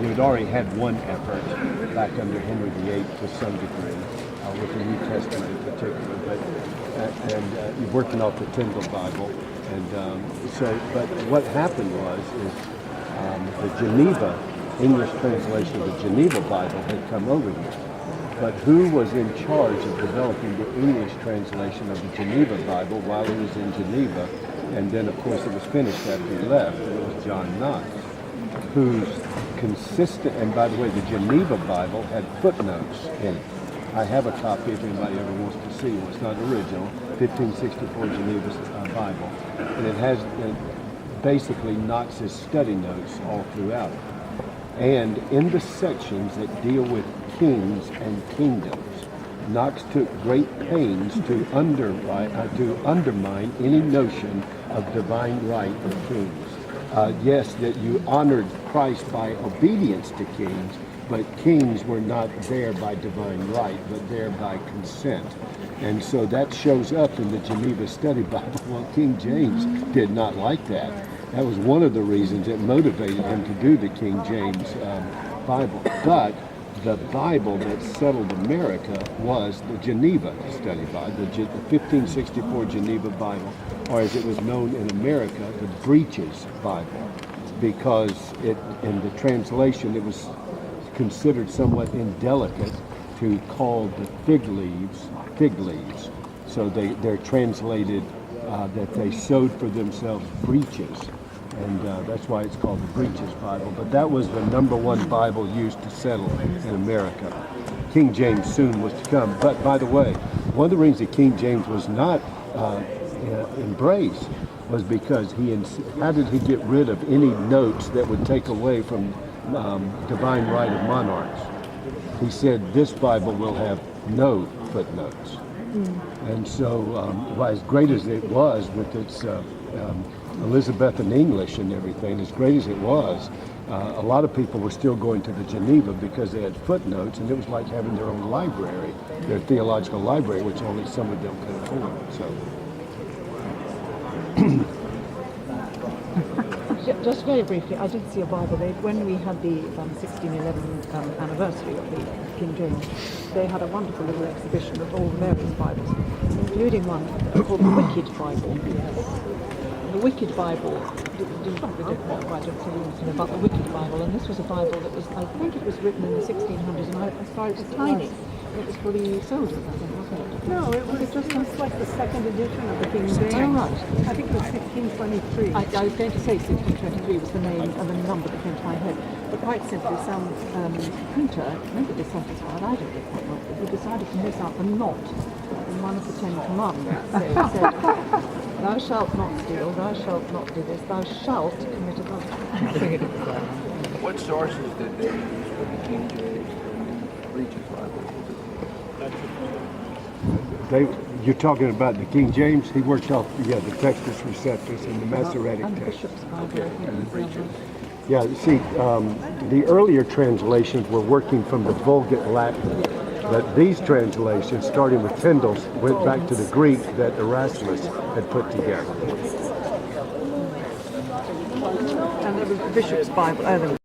you had already had one effort back under Henry VIII to some degree, with the New Testament in particular, but you're working off the Tyndale Bible, and but what happened is the Geneva English translation of the Geneva Bible had come over here. But who was in charge of developing the English translation of the Geneva Bible while he was in Geneva? And then, of course, it was finished after he left. And it was John Knox, who's consistent. And by the way, the Geneva Bible had footnotes in it. I have a copy if anybody ever wants to see one. It's not original, 1564 Geneva Bible. And it has basically Knox's study notes all throughout it. And in the sections that deal with kings and kingdoms, Knox took great pains to undermine any notion of divine right of kings. Yes, that you honored Christ by obedience to kings, but kings were not there by divine right, but there by consent. And so that shows up in the Geneva Study Bible. Well, King James did not like that. That was one of the reasons it motivated him to do the King James Bible. But the Bible that settled America was the Geneva Study Bible, the 1564 Geneva Bible, or as it was known in America, the Breeches Bible, because in the translation it was considered somewhat indelicate to call the fig leaves. So they're translated that they sewed for themselves breeches. And that's why it's called the Breeches Bible. But that was the number one Bible used to settle in America. King James soon was to come. But by the way, one of the reasons that King James was not embraced was because how did he get rid of any notes that would take away from divine right of monarchs? He said this Bible will have no footnotes. And so, as great as it was with its Elizabethan English and everything, as great as it was, a lot of people were still going to the Geneva because they had footnotes, and it was like having their own library, their theological library, which only some of them could afford. So. Just very briefly, I did see a Bible. When we had the 1611 anniversary of the King James, they had a wonderful little exhibition of all the various Bibles, including one called the Wicked Bible. The Wicked Bible, we don't know quite about the Wicked Bible, and this was a Bible that was, I think it was written in the 1600s, and I saw it was tiny. It was for the soldiers, I think, wasn't it? No, it was just like the second edition of the King James. Oh, right. I think it was 1623. I was going to say 1623 was the name and the number that came to my head. But quite simply, some printer, maybe dissatisfied, I don't know quite what, but he decided to miss out the not in one of the 10 Commandments. So he said, thou shalt not steal, thou shalt not do this, thou shalt commit adultery. What sources did they use for the King James Breeches Bible? You're talking about the King James. He worked off the Textus Receptus and the Masoretic And the text. Bishop's Bible, I think. Yeah, see, the earlier translations were working from the Vulgate Latin, but these translations, starting with Tyndale's, went back to the Greek that Erasmus had put together. And the Bishop's Bible.